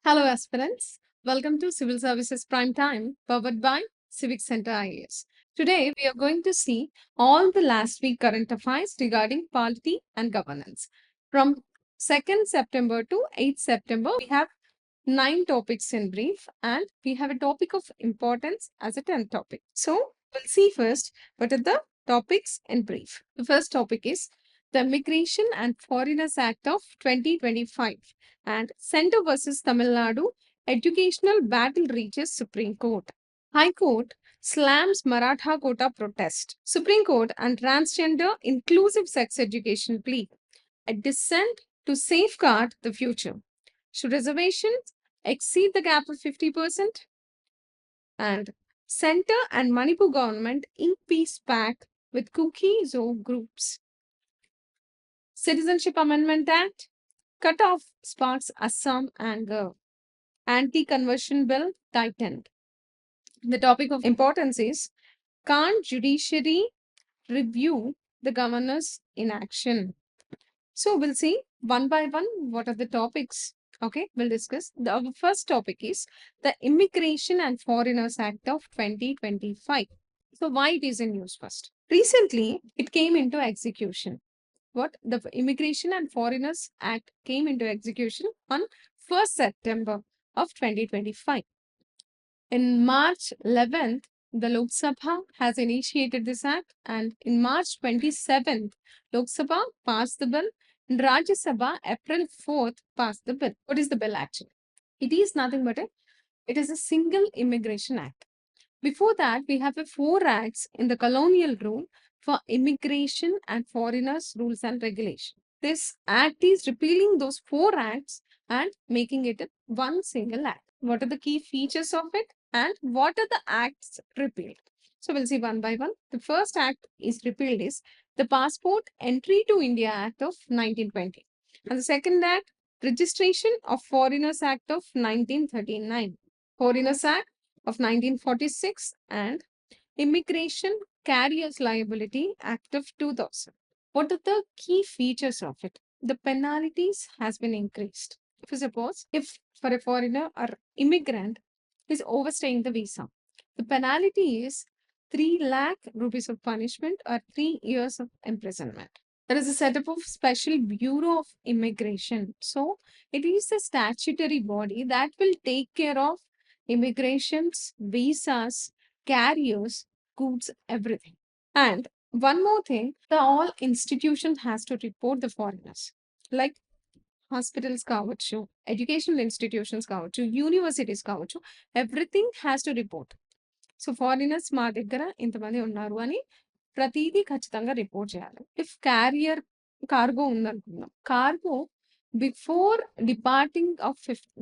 Hello, aspirants. Welcome to Civil Services Prime Time, powered by CivicCentre IAS. Today, we are going to see all the last week current affairs regarding polity and governance. From 2nd September to 8th September, we have 9 topics in brief, and we have a topic of importance as a 10th topic. So, we'll see first what are the topics in brief. The first topic is the Immigration and Foreigners Act of 2025 and Centre versus Tamil Nadu educational battle reaches Supreme Court. High Court slams Maratha Quota protest. Supreme Court and Transgender-Inclusive sex education plea. A dissent to safeguard the future. Should reservations exceed the gap of 50%? And Centre and Manipur government ink peace pact with Kuki-Zo groups. Citizenship Amendment Act, cut-off sparks Assam anger. Anti-conversion bill tightened. The topic of importance is, can't Judiciary review the governor's inaction? So we'll see one by one what are the topics. Okay, we'll discuss. The first topic is the Immigration and Foreigners Act of 2025. So why it is in news first? Recently, it came into execution. The Immigration and Foreigners Act came into execution on 1st September of 2025. In March 11th, the Lok Sabha has initiated this act, and in March 27th, Lok Sabha passed the bill, and Rajya Sabha April 4th passed the bill. What is the bill actually? It is nothing but it is a single immigration act. Before that, we have 4 acts in the colonial rule for immigration and foreigners rules and regulations. This act is repealing those 4 acts and making it one single act. What are the key features of it and what are the acts repealed? So we'll see one by one. The first act is repealed is the Passport Entry to India Act of 1920. And the second act, Registration of Foreigners Act of 1939. Foreigners Act of 1946 and Immigration Carriers Liability Act of 2000. What are the key features of it? The penalties has been increased. If for a foreigner or immigrant is overstaying the visa, the penalty is 3 lakh rupees of punishment or 3 years of imprisonment. There is a setup of Special Bureau of Immigration. So it is a statutory body that will take care of immigrations, visas, carriers, goods, everything. And one more thing, all institutions has to report the foreigners. Like hospitals కావచ్చు, educational institutions కావచ్చు, universities కావచ్చు, everything has to report. So foreigners మా దగ్గర ఇంతమంది ఉన్నారు అని ప్రతిదీ ఖచ్చితంగా రిపోర్ట్ చేయాలి. ఇఫ్ కార్గో ఉందనుకుందాం, cargo before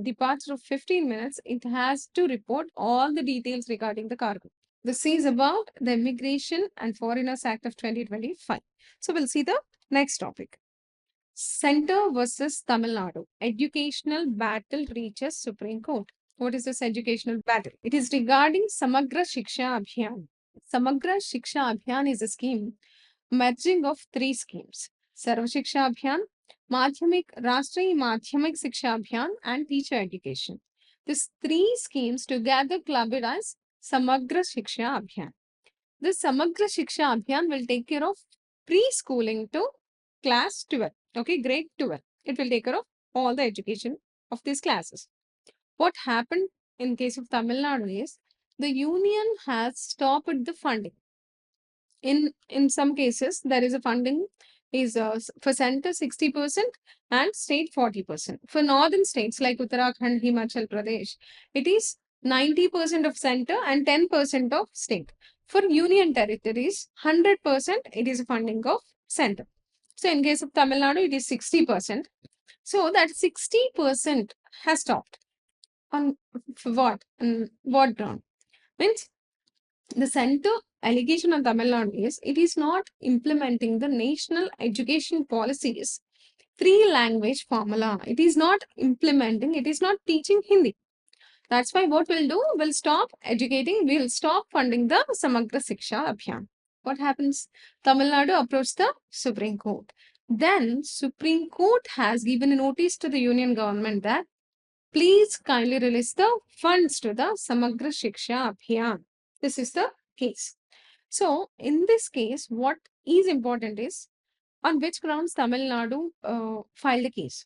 departure of 15 minutes, it has to report all the details regarding the cargo. This is about the Immigration and Foreigners Act of 2025. So we'll see the next topic. Centre versus Tamil Nadu. Educational battle reaches Supreme Court. What is this educational battle? It is regarding Samagra Shiksha Abhiyan. Samagra Shiksha Abhiyan is a scheme merging of 3 schemes. Sarva Shiksha Abhiyan, Rashtriya Madhyamik Shiksha Abhiyan and Teacher Education. These 3 schemes together clubbed as Samagra Shiksha Abhiyan. This Samagra Shiksha Abhiyan will take care of preschooling to class 12. Okay, grade 12. It will take care of all the education of these classes. What happened in case of Tamil Nadu is the union has stopped the funding. In some cases, there is a funding is for center 60% and state 40%. For northern states like Uttarakhand, Himachal Pradesh, it is 90% of center and 10% of state. For union territories, 100% it is funding of center. So in case of Tamil Nadu, it is 60%. So that 60% has stopped. On what? On what ground? Means the center allegation on Tamil Nadu is it is not implementing the national education policies 3-language formula. It is not implementing, it is not teaching Hindi. That's why what we'll do, we'll stop educating, we'll stop funding the Samagra Shiksha Abhiyan. What happens? Tamil Nadu approached the Supreme Court. Then Supreme Court has given a notice to the union government that Please kindly release the funds to the Samagra Shiksha Abhiyan. This is the case. So in this case, what is important is on which grounds Tamil Nadu filed a case.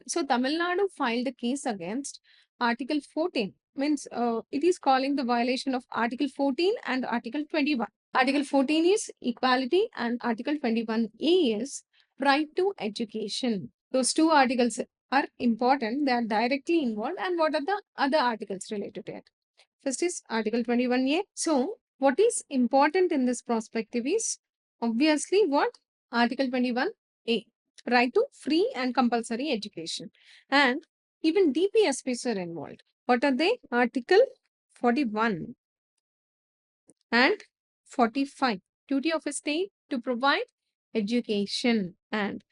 So Tamil Nadu filed a case against Article 14. Means it is calling the violation of Article 14 and Article 21. Article 14 is equality and Article 21A is right to education. Those two articles are important. They are directly involved. And what are the other articles related to it? First is Article 21A. So what is important in this perspective is obviously what? Article 21A. Right to free and compulsory education. And even DPSPs are involved. What are they? Article 41 and 45. Duty of a state to provide education. And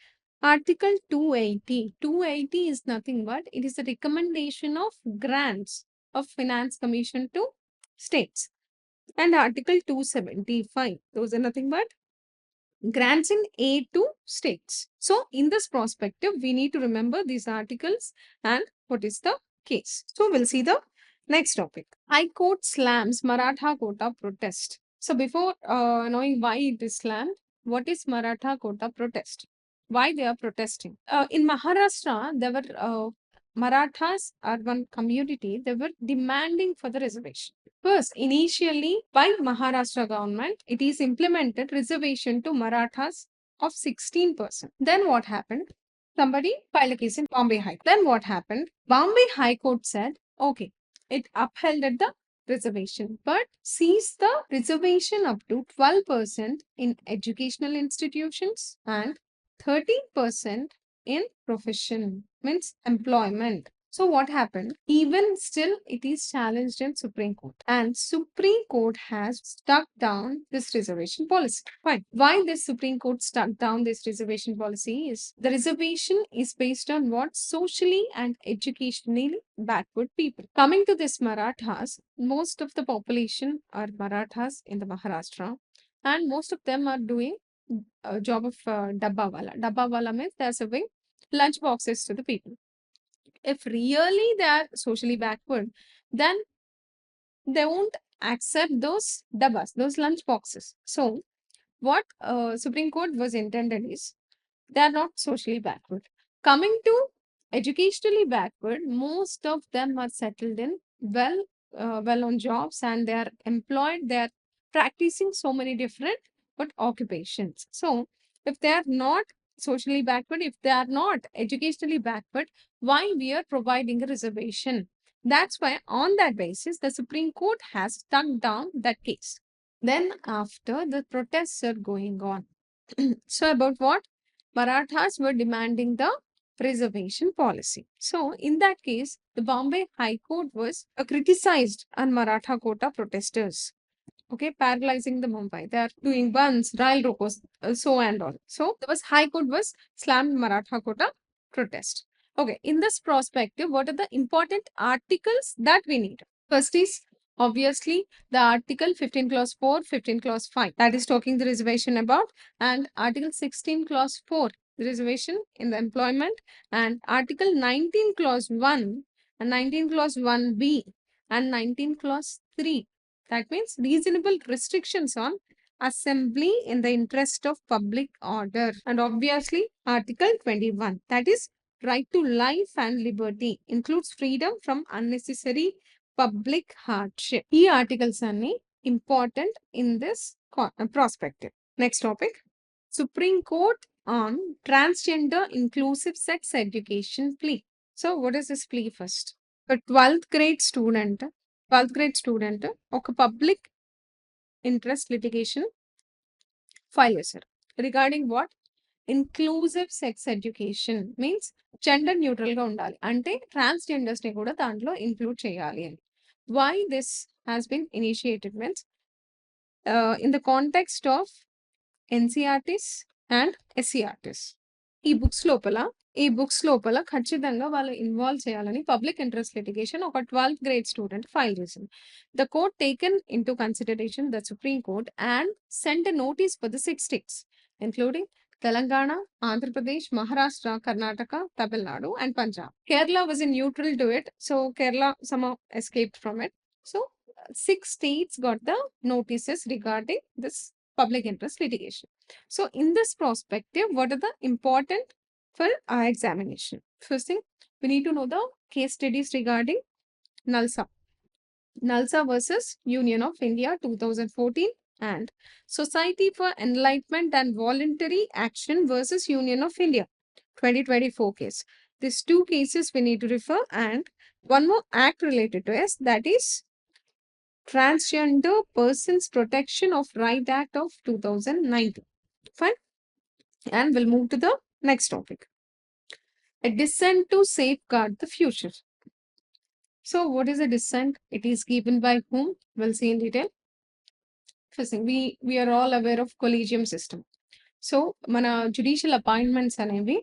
Article 280. 280 is nothing but it is a recommendation of grants of Finance Commission to states. And Article 275. Those are nothing but grants in aid to states. So in this perspective, we need to remember these articles and what is the case. So we'll see the next topic. High Court slams Maratha quota protest. So before knowing why it is slammed, what is Maratha quota protest? Why they are protesting? In Maharashtra, there were Marathas urban community, they were demanding for the reservation. First, initially by Maharashtra government, it is implemented reservation to Marathas of 16%. Then what happened? Somebody filed a case in Bombay High Court. Then what happened? Bombay High Court said, okay, it upheld the reservation, but sees the reservation up to 12% in educational institutions and 13% in profession, means employment. So what happened? Even still, it is challenged in Supreme Court. And Supreme Court has stuck down this reservation policy. Fine. Why this Supreme Court stuck down this reservation policy is the reservation is based on what? Socially and educationally backward people. Coming to this Marathas, most of the population are Marathas in the Maharashtra. And most of them are doing a job of dabba wala. Dabba wala means they are serving lunch boxes to the people. If really they are socially backward, then they won't accept those dabbas, those lunch boxes. So what Supreme Court was intended is they are not socially backward. Coming to educationally backward, most of them are settled in well-known jobs and they are employed. They are practicing so many different occupations. So if they are not socially backward, if they are not educationally backward, why we are providing a reservation? That's why on that basis, the Supreme Court has struck down that case. Then after the protests are going on. So about what? Marathas were demanding the reservation policy. So in that case, the Bombay High Court was criticized on Maratha quota protesters. Okay, paralyzing the Mumbai. They are doing buns, rail rokos, so and all. So the High Court was slammed Maratha quota protest. Okay, in this perspective, what are the important articles that we need? First is obviously the Article 15 Clause 4, 15 Clause 5. That is talking the reservation about. And Article 16 Clause 4, the reservation in the employment. And Article 19 Clause 1 and 19 Clause 1B and 19 Clause 3. That means reasonable restrictions on assembly in the interest of public order. And obviously Article 21. That is right to life and liberty. Includes freedom from unnecessary public hardship. Key articles are important in this perspective. Next topic. Supreme Court on Transgender-Inclusive Sex Education Plea. So what is this plea first? A 12th grade student ఒక public interest litigation file చేశారు regarding what inclusive sex education means gender neutral గా ఉండాలి అంటే transgenders ని కూడా దాంట్లో include చేయాలి అని why this has been initiated means in the context of NCERTs and SCERTs ఈ బుక్స్ లోపల ఖచ్చితంగా వాళ్ళు ఇన్వాల్వ్ చేయాలని పబ్లిక్ ఇంట్రెస్ట్ లిటిగేషన్ ఒక 12th grade స్టూడెంట్ ఫైల్ చేసింది. The court taken in to consideration the Supreme court and cent a notice for the 6 states, including Telangana, Andhra Pradesh, Maharashtra, Karnataka, Tamil Nadu, and Punjab. Kerala was in neutral to it, so Kerala somehow escaped from it. So 6 states got the notices regarding this public interest litigation. So in this perspective, what are the important for our examination? First thing, we need to know the case studies regarding NALSA. NALSA versus Union of India 2014 and Society for Enlightenment and Voluntary Action versus Union of India 2024 case. These two cases we need to refer, and one more act related to us, that is Transgender Persons Protection of Right Act of 2019. Fine. And we'll move to the next topic. A dissent to safeguard the future. So what is a dissent? It is given by whom? We'll see in detail. First thing, we are all aware of collegium system. So mana judicial appointments అనేవి,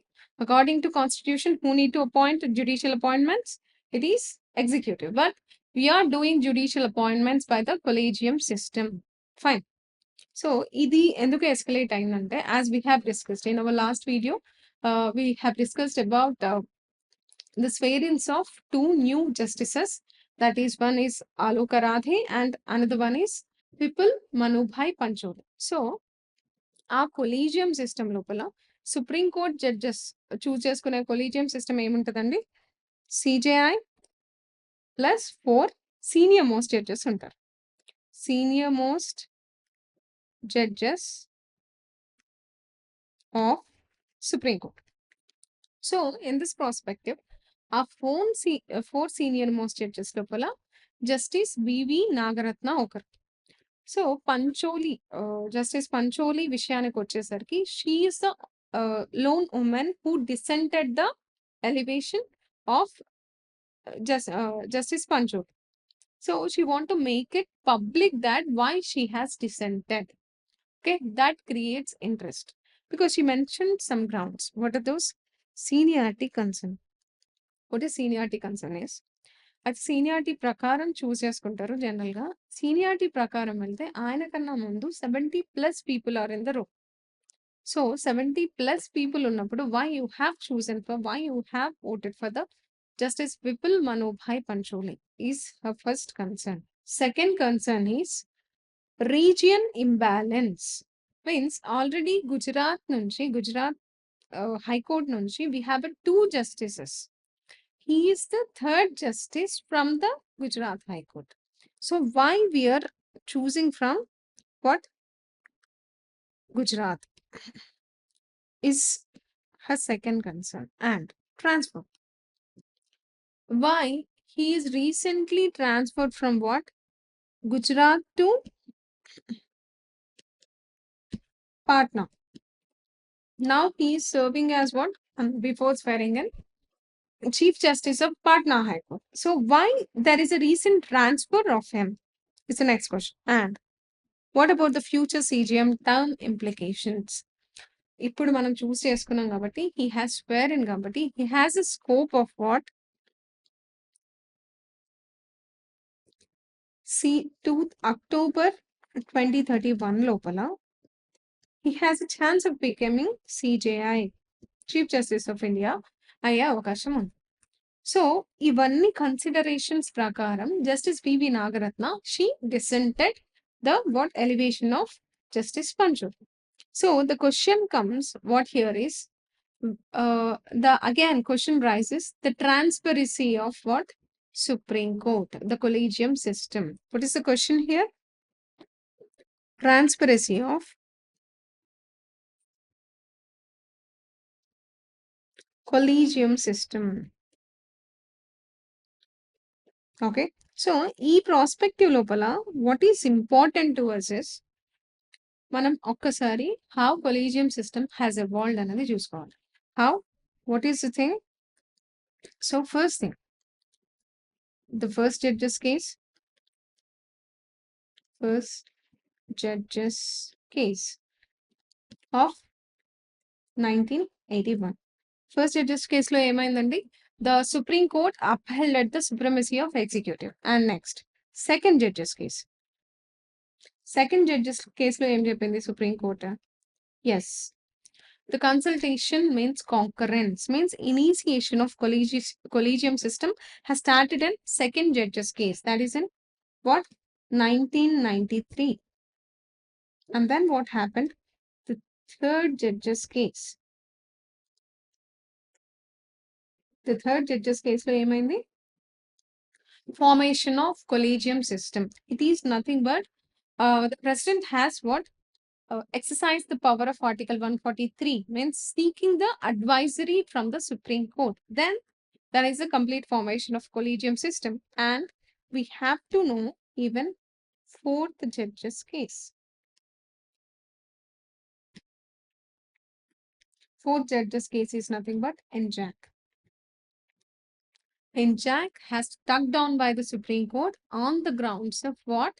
according to constitution, who need to appoint judicial appointments? It is executive, but we are doing judicial appointments by the collegium system. Fine. So ఇది ఎందుకు escalate అయిందంటే, as we have discussed in our last video, we have discussed about this variance of 2 new justices. That is, one is Alok Aradhe and another one is Vipul Manubhai Pancholi. So ఆ collegium system లోపల Supreme Court judges choose చేసుకునే collegium system ఏముంటదండి? CJI plus 4 senior most judges ఉంటారు. Senior most judges of Supreme Court. So in this prospective ఆ 4 senior most judges లోపల Justice BV Nagarathna ఒకరు. So Pancholi, Justice Pancholi విషయానికి వచ్చేసరికి, she is the lone woman who dissented the elevation of Justice Pancholi. So she want to make it public that why she has డిసెంటెడ్. Okay, that creates interest because she mentioned some grounds. What are those? Seniority concern. What is seniority concern is, అది seniority ప్రకారం చూస్ చేసుకుంటారు. జనరల్గా seniority ప్రకారం వెళ్తే ఆయన కన్నా ముందు 70+ people are in the row. So 70+ people ఉన్నప్పుడు why you have chosen for, why you have voted for the Justice Vipul Manubhai Pancholi is her first concern. Second concern is region imbalance. Means already Gujarat High Court నుంచి we have 2 justices. He is the 3rd justice from the Gujarat High Court. So why we are choosing from what? Gujarat is her second concern. And transfer. Why he is recently transferred from what? Gujarat to Patna. Now he is serving as what? Before swearing in, Chief Justice of Patna High Court. So why there is a recent transfer of him is the next question. And what about the future CGM term implications? ఇప్పుడు మనం చూస్ చేసుకున్నాం కాబట్టి, he has swearing కాబట్టి, he has a scope of what? To October 2031 లోపల he has a chance of becoming CJI, Chief Justice of India అయ్యే అవకాశం ఉంది. So ఇవన్నీ కన్సిడరేషన్స్ ప్రకారం Justice PV Nagarathna, she dissented the what elevation of Justice Pancholi. So the question comes, what here is the again question rises, the transparency of what? Supreme Court, the collegium system. What is the question here? Transparency of collegium system. Okay, so ఈ prospective లోపల what is important to us is, మనం ఒక్కసారి how collegium system has evolved అనేది చూసుకోవాలి. How? What is the thing? So first thing, the first judge's case of 1981. First judge's case లో ఏమైందండి? The Supreme Court upheld the supremacy of executive. And next, second judge's case. Second judge's case లో ఏం చెప్పింది Supreme Court? Yes, The consultation means concurrence, means initiation of collegium system has started in second judge's case. That is in what? 1993. And then what happened? The third judge's case. The third judge's case lo emaindi? Formation of collegium system. It is nothing but the president has what? Exercise the power of Article 143, means seeking the advisory from the Supreme Court. Then there is a complete formation of collegium system, and we have to know even fourth judge's case. Fourth judge's case is nothing but NJAC. NJAC has struck down by the Supreme Court on the grounds of what?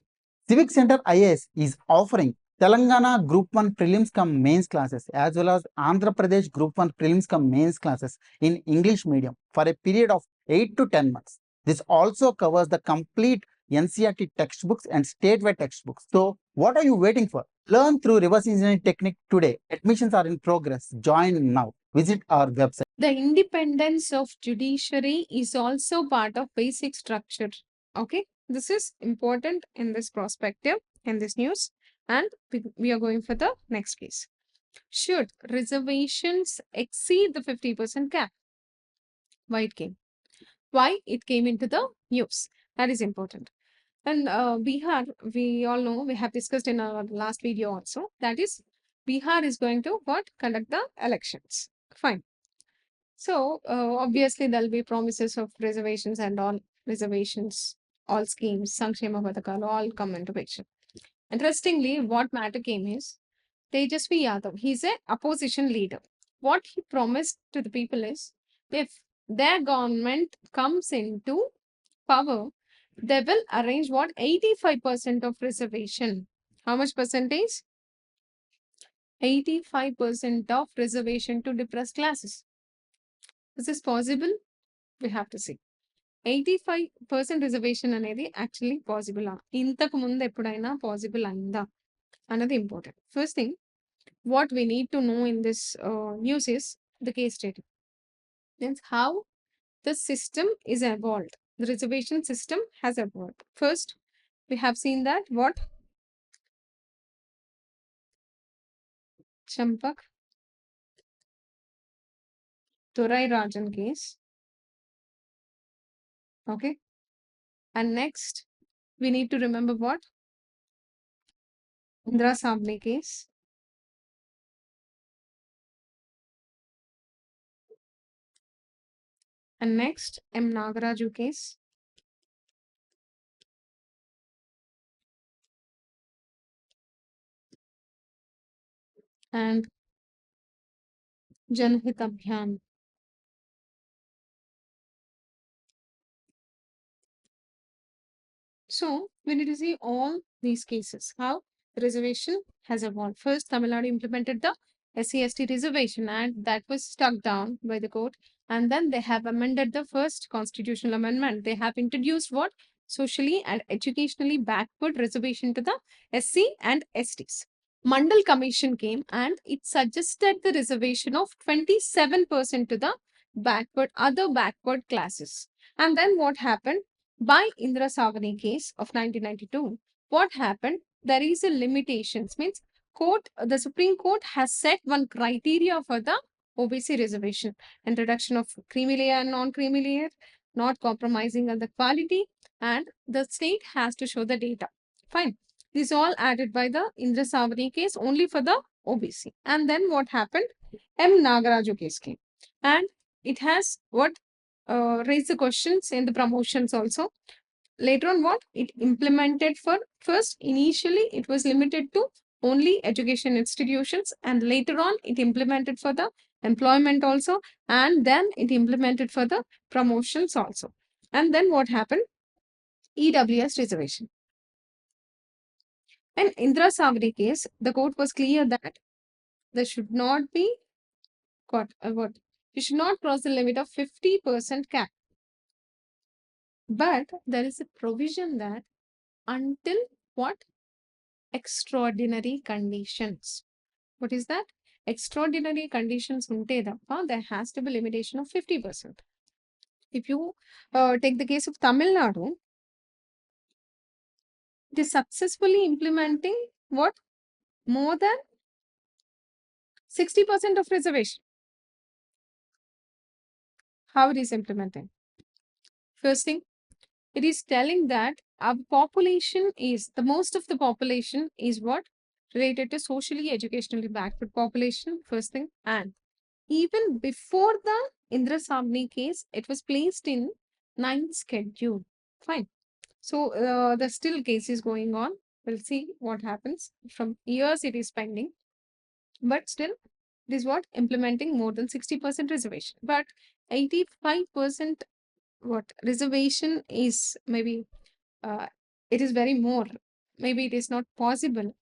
CivicCentre IAS is offering Telangana Group 1 Prelims cum Mains classes as well as Andhra Pradesh Group 1 Prelims cum Mains classes in English medium for a period of 8 to 10 months. This also covers the complete NCERT textbooks and statewide textbooks. So, what are you waiting for? Learn through reverse engineering technique today. Admissions are in progress. Join now. Visit our website. The independence of judiciary is also part of basic structure. Okay, this is important in this perspective, in this news, and we are going for the next case. Should reservations exceed the 50% cap? Why it came? Why it came into the news? That is important. And Bihar, we all know, we have discussed in our last video also, that is Bihar is going to what? Conduct the elections. Fine. So obviously there'll be promises of reservations and all reservations, all schemes, Sankshema Padhakalu all come into picture. Interestingly, what matter came is Tejasvi Yadav. He's an opposition leader. What he promised to the people is, if their government comes into power, they will arrange what? 85% of reservation. How much percentage? 85% of reservation to depressed classes. Is this possible? We have to see. 85% reservation అనేది actually possible ఇంతకు ముందు ఎప్పుడైనా possible అయిందా అన్నది important. First thing what we need to know in this news is the case study means how the system is evolved. The reservation system has evolved. First, we have seen that what? Champak Turai Rajan case. Okay. And next, we need to remember what? Indra Sabni case. And next, M. Nagaraju case. And Janhit Abhiyan. So we need to see all these cases, how the reservation has evolved. First, Tamil Nadu implemented the SC/ST reservation and that was struck down by the court. And then they have amended the first constitutional amendment. They have introduced what? Socially and educationally backward reservation to the SC and STs. Mandal Commission came and it suggested the reservation of 27% to the other backward classes. And then what happened? By Indra Savani case of 1992, what happened? There is a limitations, means the Supreme Court has set one criteria for the OBC reservation: introduction of creamy layer and non-creamy layer, not compromising on the quality, and the state has to show the data. Fine. These all added by the Indra Savani case only for the OBC. And then what happened? M. Nagaraju case came. And it has what? Raise the questions in the promotions also. Later on, what? It implemented for first, initially, it was limited to only education institutions, and later on, it implemented for the employment also, and then it implemented for the promotions also. And then what happened? EWS reservation. In Indra Savri case, the court was clear that there should not be what? You should not cross the limit of 50% cap. But there is a provision that until what? Extraordinary conditions. What is that? extraordinary conditions unte tappa there has to be limitation of 50%. If you take the case of Tamil Nadu, it is successfully implementing what? More than 60% of reservation. How it is implementing? First thing, it is telling that our population is, the most of the population is what? Related to socially, educationally backward population, first thing. And even before the Indra Sabni case, it was placed in 9th schedule. Fine. So the still case is going on. We'll see what happens. From years it is pending. But still, it is what? Implementing more than 60% reservation. But 85% what? Reservation is maybe, it is very more. Maybe it is not possible.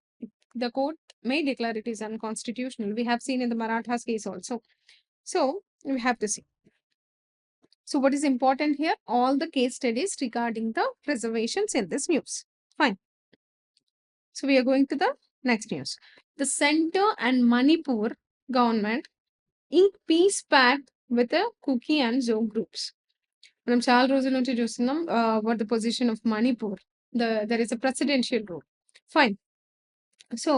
The court may declare it is unconstitutional. We have seen in the Marathas case also. So we have to see. So what is important here? All the case studies regarding the reservations in this news. Fine. So we are going to the next news. The Center and Manipur government ink peace pact with the Kuki-Zo groups. మనం చాలా రోజుల నుంచి చూస్తున్నాం what the position of Manipur. There is a presidential rule. Fine. So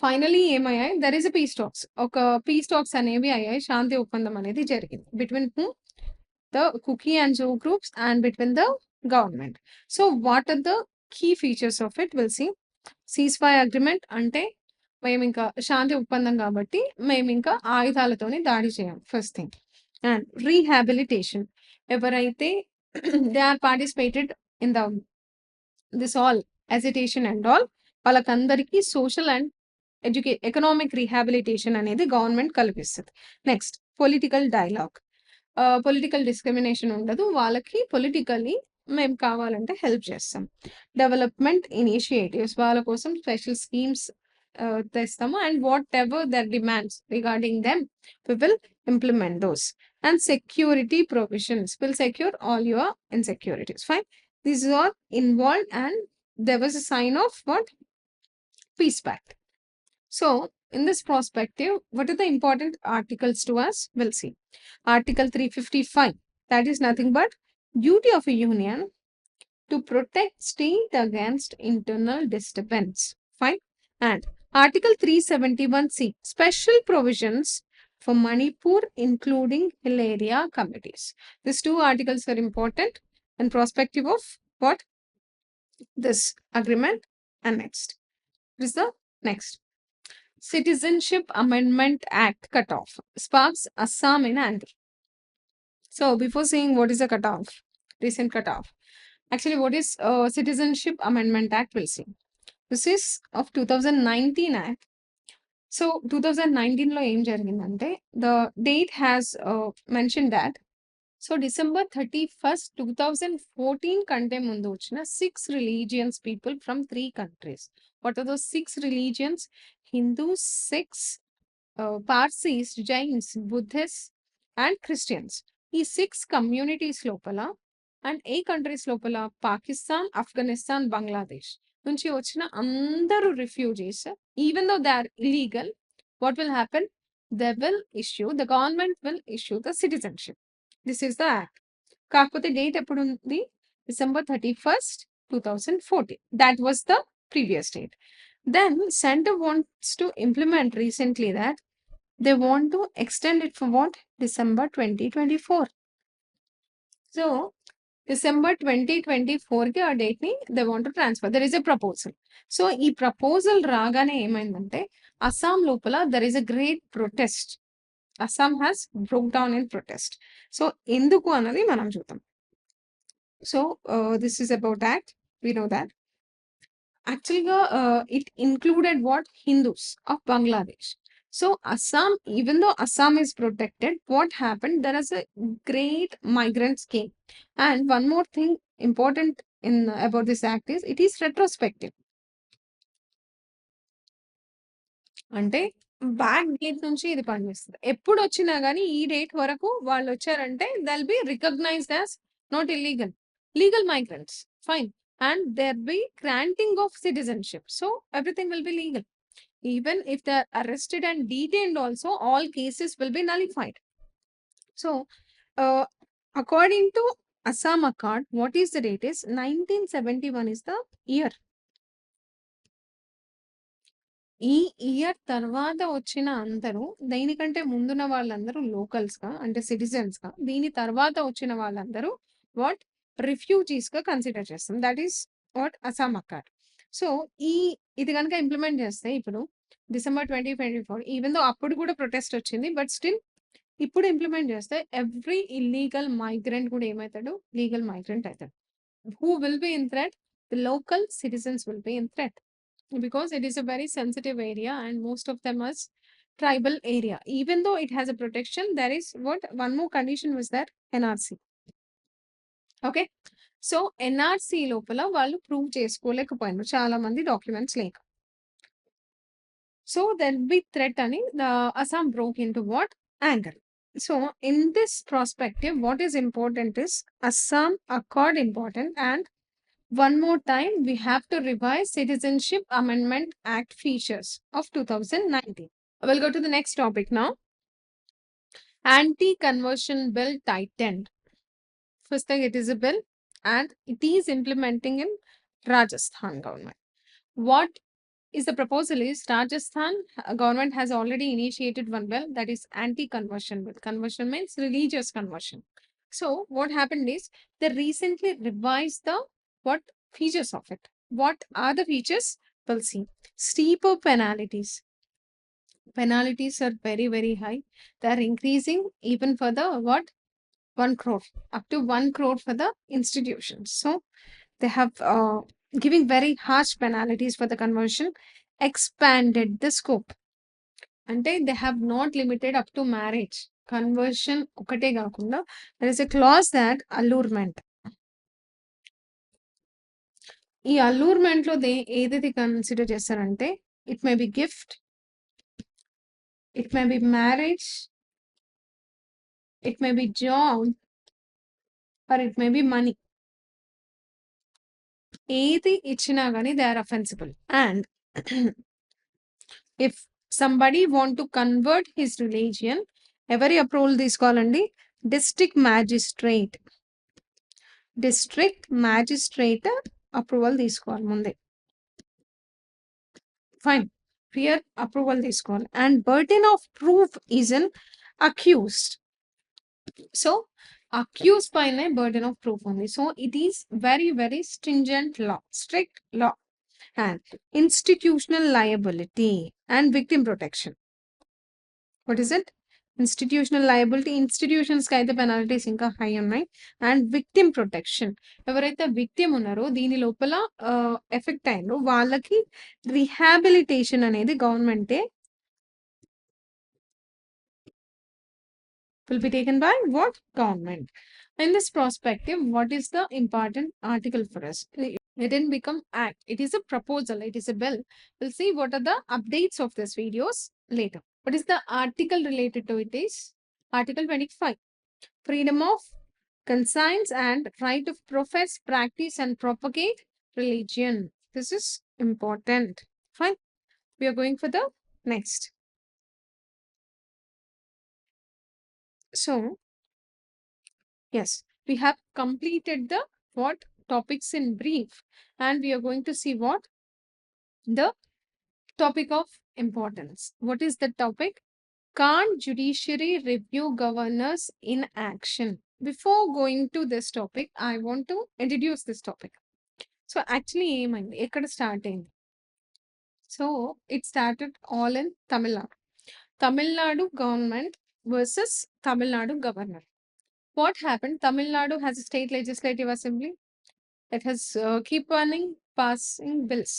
finally ఏమయ్యాయి? There is a peace talks. ఒక peace talks అనేవి అయ్యాయి. శాంతి ఒప్పందం అనేది జరిగింది between the Kuki-Zo groups and between the government. So what are the key features of it? We'll see. Ceasefire agreement అంటే మేము ఇంకా శాంతి ఒప్పందం కాబట్టి మేము ఇంకా ఆయుధాలతోని దాడి చేయం, ఫస్ట్ థింగ్. అండ్ రీహాబిలిటేషన్, ఎవరైతే they are participated in the this all agitation and all, వాళ్ళకందరికీ సోషల్ అండ్ ఎకనామిక్ రీహాబిలిటేషన్ అనేది గవర్నమెంట్ కల్పిస్తుంది. Next, political dialogue. Political discrimination ఉండదు, వాళ్ళకి పొలిటికల్లీ మేము కావాలంటే హెల్ప్ చేస్తాం. డెవలప్మెంట్ ఇనిషియేటివ్స్, వాళ్ళ కోసం స్పెషల్ స్కీమ్స్ తెస్తాము. And whatever their demands regarding them we will implement those. And security provisions will secure all your insecurities. Fine, these are involved and there was a sign of what? Peace pact. So in this perspective, what are the important articles to us? We'll see. Article 355, that is nothing but duty of a union to protect state against internal disturbance. Fine. And Article 371C, special provisions for Manipur including hill area committees. These two articles are important in perspective of what? This agreement. And next is the next. Citizenship Amendment Act cutoff sparks Assam in anger. So before saying what is a cutoff, recent cutoff, actually what is Citizenship Amendment Act, we'll see. This is of 2019 Act. So 2019 lo em jarigindante, the date has mentioned that, so December 31st, 2014 కంటే ముందు వచ్చిన 6 religions people from 3 countries. What are those 6 religions? Hindus, Sikhs, Parsis, Jains, Buddhists and Christians. ఈ 6 communities లోపల and 8 countries లోపల పాకిస్తాన్, ఆఫ్ఘనిస్తాన్, బంగ్లాదేశ్ నుంచి వచ్చిన అందరూ refugees, even though they are illegal, what will happen? The government will issue the citizenship. This is the act. కాకపోతే date ఎప్పుడు ఉంది? December 31st, 2014. That was the previous date. Then center wants to implement recently that they want to extend it for what? December 2024. So December 2024 కి ఆ date ని they want to transfer. There is a proposal. So ఈ proposal రాగానే ఏమైందంటే అస్సాం లోపల there is a great protest. Assam has broke down in protest. So ఎందుకు అన్నది మనం చూద్దాం. So this is about act. We know that. Actually, it included what? Hindus of Bangladesh. So Assam, even though Assam is protected, what happened? There is a great migrants came. And one more thing important in about this act is it is retrospective. అంటే back date నుంచి ఇది పనిచేస్తుంది. ఎప్పుడు వచ్చినా కానీ ఈ date వరకు వాళ్ళు వచ్చారంటే they'll be recognized as not illegal, legal migrants. Fine. And there be granting of citizenship. So everything will be legal. Even if they are arrested and detained also, all cases will be nullified. So according to Assam Accord, what is the date is 1971 is the year. ఈ year తర్వాత వచ్చిన అందరూ, దీనికంటే ముందున్న వాళ్ళందరూ locals గా, అంటే citizens గా, దీని తర్వాత వచ్చిన వాళ్ళందరూ వాట్ రిఫ్యూజీస్ గా కన్సిడర్ చేస్తాం. That is what Assam accord. So ఇది కనుక ఇంప్లిమెంట్ చేస్తే ఇప్పుడు December 2024, ఈవెన్ దో అప్పుడు కూడా ప్రొటెస్ట్ వచ్చింది, బట్ స్టిల్ ఇప్పుడు ఇంప్లిమెంట్ చేస్తే ఎవ్రీ ఇల్లీగల్ మైగ్రెంట్ కూడా ఏమవుతాడు, లీగల్ మైగ్రెంట్ అవుతాడు. Who will be in threat? The local citizens will be in threat, because it is a very sensitive area and most of them is tribal area. Even though it has a protection, there is what one more condition was that NRC. Okay, so NRC లోపల వాళ్ళు prove చేసుకోలేకపోయినారు చాలా మంది documents లేక. So there will be threat ani the Assam broke into what? Anger. So in this perspective, what is important is Assam Accord important, and one more time we have to revise Citizenship Amendment Act features of 2019. We'll go to the next topic now. Anti-conversion bill tightened. First thing, it is a bill and it is implementing in Rajasthan government. What is the proposal is Rajasthan government has already initiated one bill, that is anti-conversion bill. Conversion means religious conversion. So what happened is they recently revised the what features of it. What are the features? We'll see. Steeper penalties. Penalties are very, very high. They are increasing even for the what? 1 crore. Up to 1 crore for the institutions. So they have giving very harsh penalties for the conversion, expanded the scope. అంటే they have not limited up to marriage. Conversion ఒకటే కాకుండా there is a clause that allurement. ఈ allurement లో ఏదైతే consider చేస్తారంటే it may be gift, it may be marriage, it may be job, or it may be money. ఏది ఇచ్చినా కానీ they are offensible. And if somebody want to convert his religion, ఎవరి approval తీసుకోవాలండి? District magistrate approval తీసుకోవాలి ముందే. Fine, clear, approval తీసుకోవాలి. And burden of proof is on accused. So accuse పైనే burden of proof ఉంది. So it is very very stringent law, strict law. And institutional liability and victim protection. What is it? Institutional liability. Institutions కి అయితే penalties ఇంకా high ఉన్నాయి. And victim protection, ఎవరైతే victim ఉన్నారో దీని లోపల ఎఫెక్ట్ అయ్యారో వాళ్ళకి రిహాబిలిటేషన్ అనేది గవర్నమెంటే will be taken by what? Government. In this perspective, what is the important article for us? It didn't become act. It is a proposal. It is a bill. We'll see what are the updates of this videos later. What is the article related to it is Article 25. Freedom of conscience and right to profess, practice and propagate religion. This is important. Fine. We are going for the next. So, yes, we have completed the what topics in brief, and we are going to see what the topic of importance. What is the topic? Can't judiciary review governors in action? Before going to this topic, I want to introduce this topic. So actually ఏమైంది, ఎక్కడ start అయింది? So it started all in Tamil Nadu. Tamil Nadu government versus Tamil Nadu governor. What happened? Tamil Nadu has a state legislative assembly that has keep running passing bills.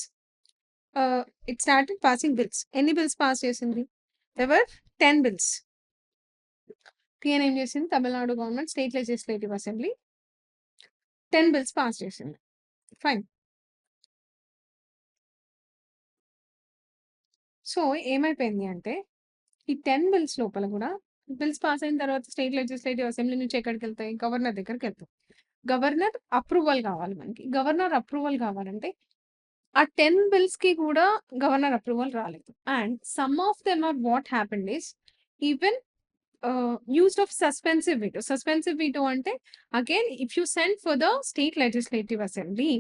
It started passing bills. Any bills passed చేసింది? There were 10 bills. TNM చేసింది Tamil Nadu government state legislative assembly. 10 bills pass చేసింది. Fine. So ఏమైపోయింది అంటే ఈ 10 bills లోపల కూడా bills pass అయిన తర్వాత స్టేట్ లెజిస్లేటివ్ అసెంబ్లీ నుంచి ఎక్కడికి వెళ్తాయి? గవర్నర్ దగ్గరికి వెళ్తాయి. గవర్నర్ అప్రూవల్ కావాలి మనకి. గవర్నర్ అప్రూవల్ కావాలంటే ఆ 10 బిల్స్‌కి కూడా గవర్నర్ అప్రూవల్ రాలేదు. And some of them are what happened is even used of suspensive veto. Suspensive veto ante again if you send for the state legislative assembly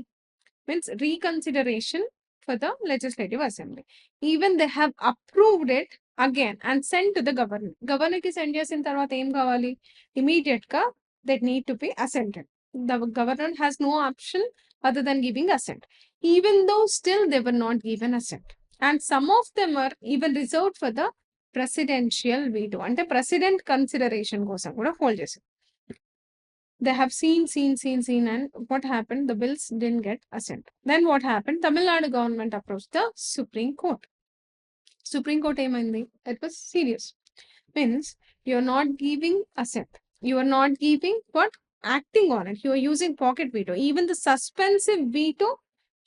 means reconsideration for the legislative assembly. Even they have approved it again and sent to the governor. Governor ki send chesin tarvata em kavali? Immediate ga they need to be assented. The governor has no option other than giving assent. Even though still they were not given assent. And some of them are even reserved for the presidential veto. Ante president consideration kosam kuda hold chesaru. They have seen, and what happened? The bills didn't get assent. Then what happened? Tamil Nadu government approached the Supreme Court. Supreme Court ఏమైంది? It was serious. Means you are not giving assent. You are not giving what? Acting on it. You are using pocket veto. Even the suspensive veto,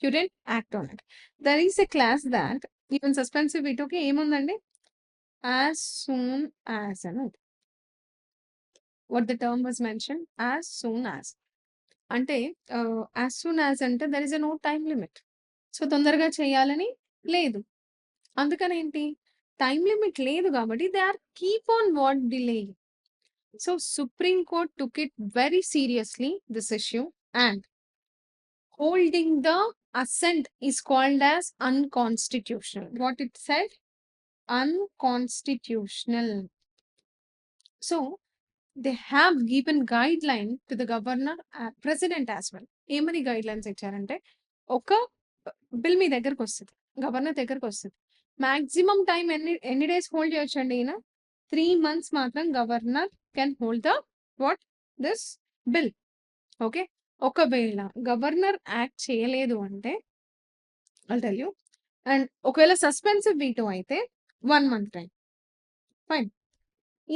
you didn't act on it. There is a class that even suspensive veto కి ఏముందండి? As soon as అన్నది. What the term was mentioned? As soon as. అంటే as soon as అంటే there is a no time limit. So తొందరగా చేయాలని లేదు. అందుకనేంటి time limit లేదు కాబట్టి they are keep on what delay. So supreme court took it very seriously this issue and holding the assent is called as unconstitutional. What it said? Unconstitutional. So they have given guideline to the governor, president as well. ఏమని guidelines ఇచ్చారంటే ఒక bill మీ దగ్గరకు వస్తుంది, governor దగ్గరకు వస్తుంది. Maximum time ఎన్ని days hold చేయొచ్చండి ఈయన? 3 months మాత్రం governor can hold the what this bill. Okay, ఒకవేళ గవర్నర్ యాక్ట్ చేయలేదు అంటే ఐల్ టెల్ యూ. అండ్ ఒకవేళ సస్పెన్సివ్ వీటో అయితే 1 month టైం. ఫైన్.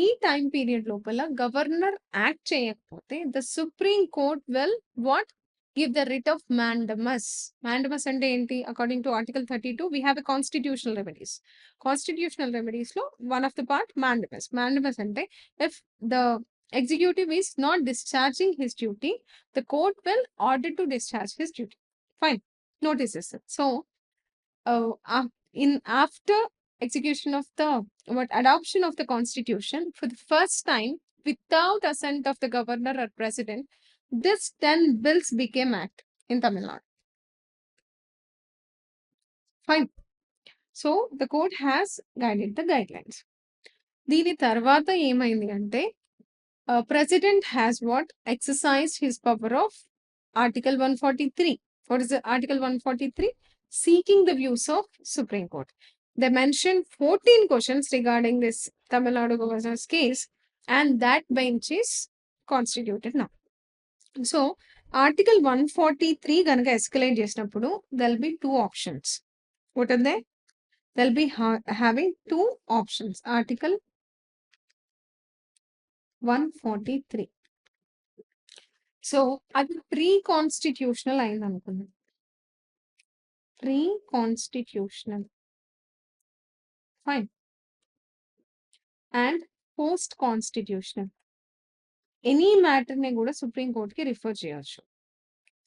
ఈ టైం పీరియడ్ లోపల గవర్నర్ యాక్ట్ చేయకపోతే the Supreme court will what give the writ of mandamus. Mandamus అంటే ఏంటి? According to Article 32 we have a constitutional remedies. Constitutional remedies లో one of the part mandamus. Mandamus అంటే if the executive is not discharging his duty, the court will order to discharge his duty. Fine. Notices it. So in after execution of the adoption of the constitution for the first time without assent of the governor or president, this 10 bills became act in Tamil Nadu. Fine. So the court has guided the guidelines. దీని తర్వాత ఏమైంది అంటే president has what exercised his power of article 143. What is the article 143? Seeking the views of Supreme Court. They mentioned 14 questions regarding this Tamil Nadu governor's case, and that bench is constituted now. So article 143 గనక escalate చేసినప్పుడు there'll be two options. What are they? They'll be having two options. Article 143. So అది pre constitutional అయింది అనుకున్నాం. Pre constitutional. Fine. And post constitutional. Any matter ని కూడా supreme court కి refer చేయొచ్చు.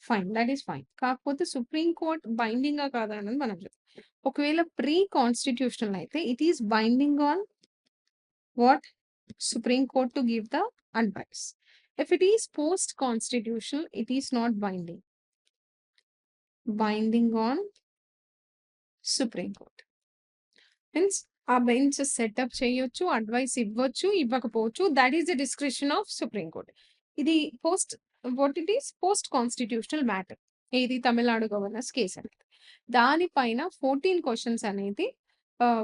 Fine, that is fine. కాకపోతే supreme court binding గా కాదా అన్నది మనం చెప్తాం. ఒకవేళ ప్రీ కాన్స్టిట్యూషనల్ అయితే it is binding on what supreme court to give the advice. If it is post-constitutional, it is not binding. Binding on Supreme Court. Means ఆ bench setup చేయొచ్చు, advice ఇవ్వచ్చు, ఇవ్వకపోవచ్చు. That is the description of Supreme Court. ఇది what it is post constitutional matter. ఏది? Tamil Nadu governors case అనేది. దానిపైన 14 questions అనేది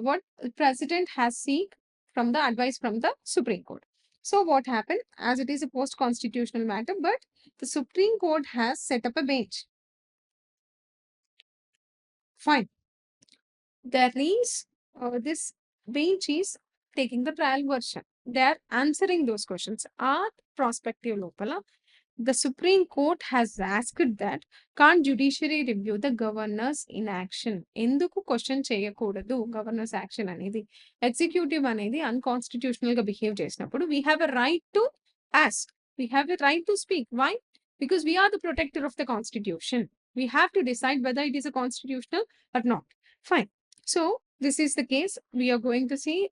what president has seek from the advice from the Supreme Court. So what happened? As it is a post-constitutional matter, but the Supreme Court has set up a bench. Fine. There is this bench is taking the trial version. They are answering those questions. Our prospective lopala, the Supreme Court has asked that can't judiciary review the governor's inaction? ఎందుకు question చేయకూడదు governor's action అనేది? Executive అనేది unconstitutional గా behave చేసినప్పుడు we have a right to ask, we have a right to speak. Why? Because we are the protector of the constitution. We have to decide whether it is a constitutional or not. Fine. So this is the case. We are going to see.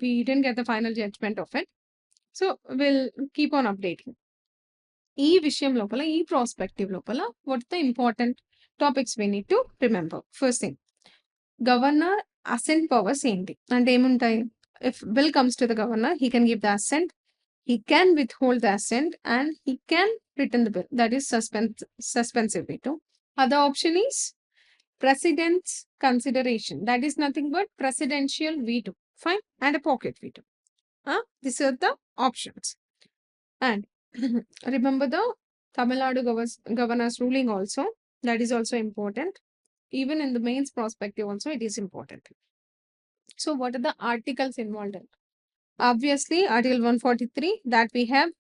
We didn't get the final judgment of it. So we'll keep on updating. ఈ విషయం లోపల ఈ prospective లోపల what the important topics we need to remember. First thing, governor assent powers ఏంటి అంటే ఏముంటాయి? If bill comes to the governor, he can give the assent, he can withhold the assent, and he can return the bill. That is suspensive veto. Other option is president's consideration. That is nothing but presidential veto. Fine. And a pocket veto. These are the options. And remember the Tamil Nadu governor's ruling also. That is also important. Even in the mains perspective also, it is important. So what are the articles involved in? Obviously, Article 143 that we have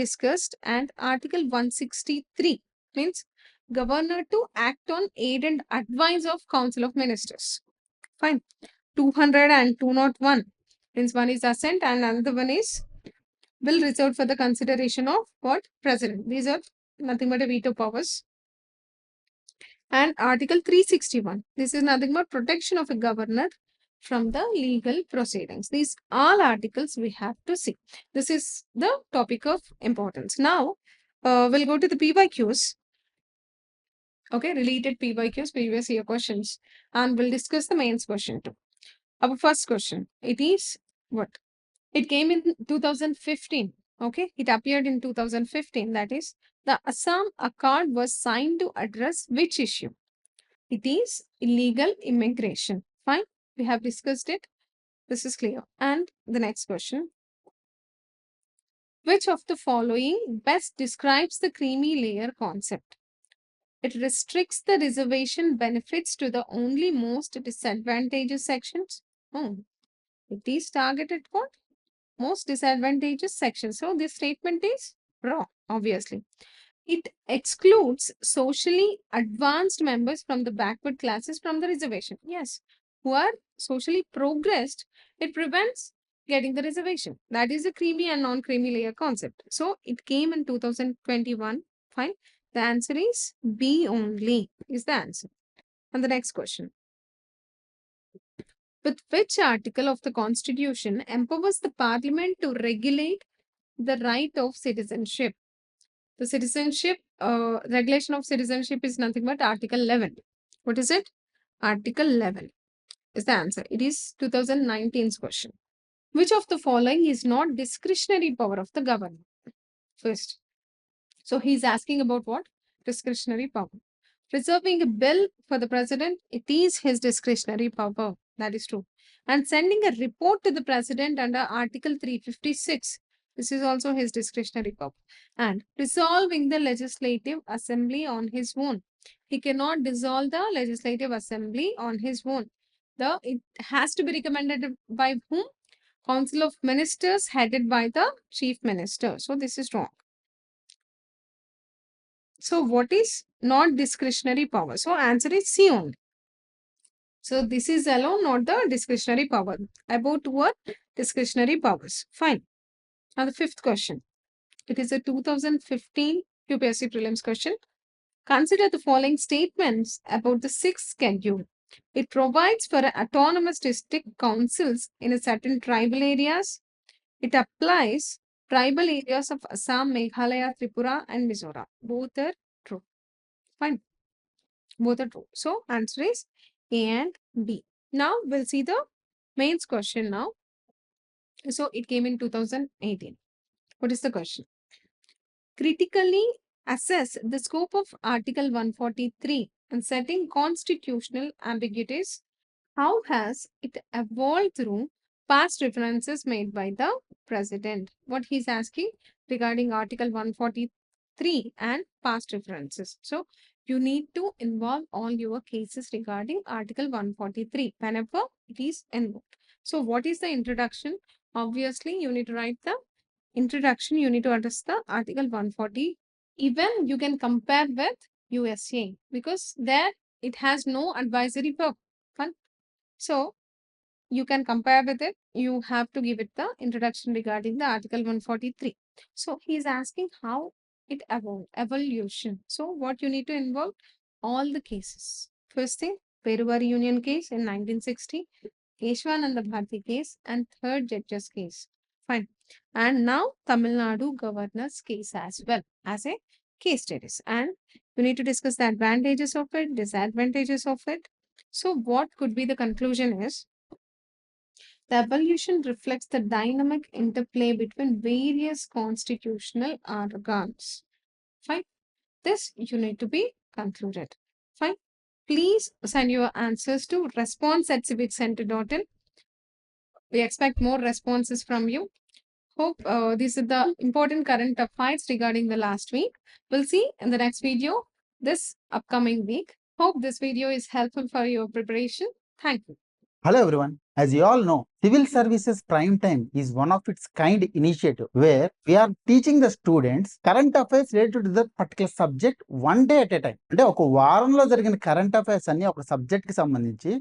discussed, and Article 163 means governor to act on aid and advice of Council of Ministers. Fine. 200 and 201 means one is assent and another one is bill reserved for the consideration of what? President. These are nothing but a veto powers. And Article 361. This is nothing but protection of a governor from the legal proceedings. These all articles we have to see. This is the topic of importance. Now, we'll go to the PYQs. Okay, related PYQs, previous year questions. And we'll discuss the mains question too. Our first question, it is what? It came in 2015. Okay, it appeared in 2015. That is, the Assam Accord was signed to address which issue? It is illegal immigration. Fine, we have discussed it. This is clear. And the next question. Which of the following best describes the creamy layer concept? It restricts the reservation benefits to the only most disadvantaged sections. Oh, it is targeted for most disadvantaged sections. So this statement is wrong, obviously. It excludes socially advanced members from the backward classes from the reservation. Yes, who are socially progressed, it prevents getting the reservation. That is a creamy and non-creamy layer concept. So it came in 2021. Fine. The answer is B only is the answer. And the next question. With which article of the Constitution empowers the Parliament to regulate the right of citizenship? The citizenship, regulation of citizenship is nothing but Article 11. What is it? Article 11 is the answer. It is 2019's question. Which of the following is not discretionary power of the government? First. So he's asking about what? Discretionary power. Reserving a bill for the president, it is his discretionary power. That is true. And sending a report to the president under Article 356, this is also his discretionary power. And dissolving the legislative assembly on his own. He cannot dissolve the legislative assembly on his own. It has to be recommended by whom? Council of Ministers headed by the Chief Minister. So this is wrong. So what is not discretionary power? So answer is C only. So this is alone not the discretionary power. About what? Discretionary powers. Fine. Now the fifth question. It is a 2015 UPSC Prelims question. Consider the following statements about the sixth schedule. It provides for autonomous district councils in a certain tribal areas. It applies tribal areas of Assam, Meghalaya, Tripura and Mizoram. Both are true. Fine. Both are true. So answer is A and B. Now we'll see the mains question now. So it came in 2018. What is the question? Critically assess the scope of Article 143 and setting constitutional ambiguities. How has it evolved through past references made by the president? What he's asking regarding Article 143 and past references. So you need to involve all your cases regarding Article 143 whenever it is involved. So what is the introduction? Obviously, you need to write the introduction. You need to understand the Article 140. Even you can compare with USA because there it has no advisory power. Fine. So you can compare with it. You have to give it the introduction regarding the Article 143. So he is asking how it evolved. Evolution. So what you need to involve? All the cases. First thing, Peruvari Union case in 1960, Keshwananda Bharati case, and third judge's case. Fine. And now Tamil Nadu governor's case as well as a case studies. And you need to discuss the advantages of it, disadvantages of it. So what could be the conclusion is the evolution reflects the dynamic interplay between various constitutional organs. Fine. This you need to be concluded. Fine. Please send your answers to response@civiccentre.in. We expect more responses from you. Hope these are the important current affairs regarding the last week. We'll see in the next video this upcoming week. Hope this video is helpful for your preparation. Thank you. Hello everyone. As you all know, Civil Services Prime Time is one of its kind initiative where we are teaching the students current affairs related to the particular subject one day at a time. అంటే ఒక వారంలో జరిగిన current affairs అన్ని ఒక subject కి సంబంధించి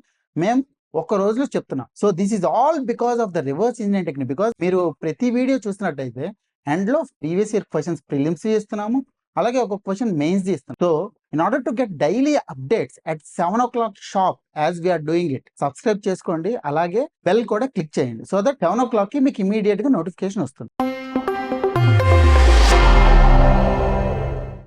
మేము ఒక రోజులో చెప్తున్నాం. So this is all because of the reverse engineering technique. Because మీరు ప్రతి వీడియో చూసినట్టయితే ఎండ్ లో ప్రీవియస్ ఇయర్ క్వశ్చన్స్ ప్రిలిమ్స్ చేస్తున్నాము, అలాగే ఒక క్వశ్చన్ మెయిన్స్ చేస్తాం. So in order to get daily updates at 7 o'clock sharp as we are doing it, subscribe చేసుకోండి, అలాగే బెల్ కూడా క్లిక్ చేయండి. సో దట్ 7 o'clock కి మీకు ఇమీడియట్ గా నోటిఫికేషన్ వస్తుంది.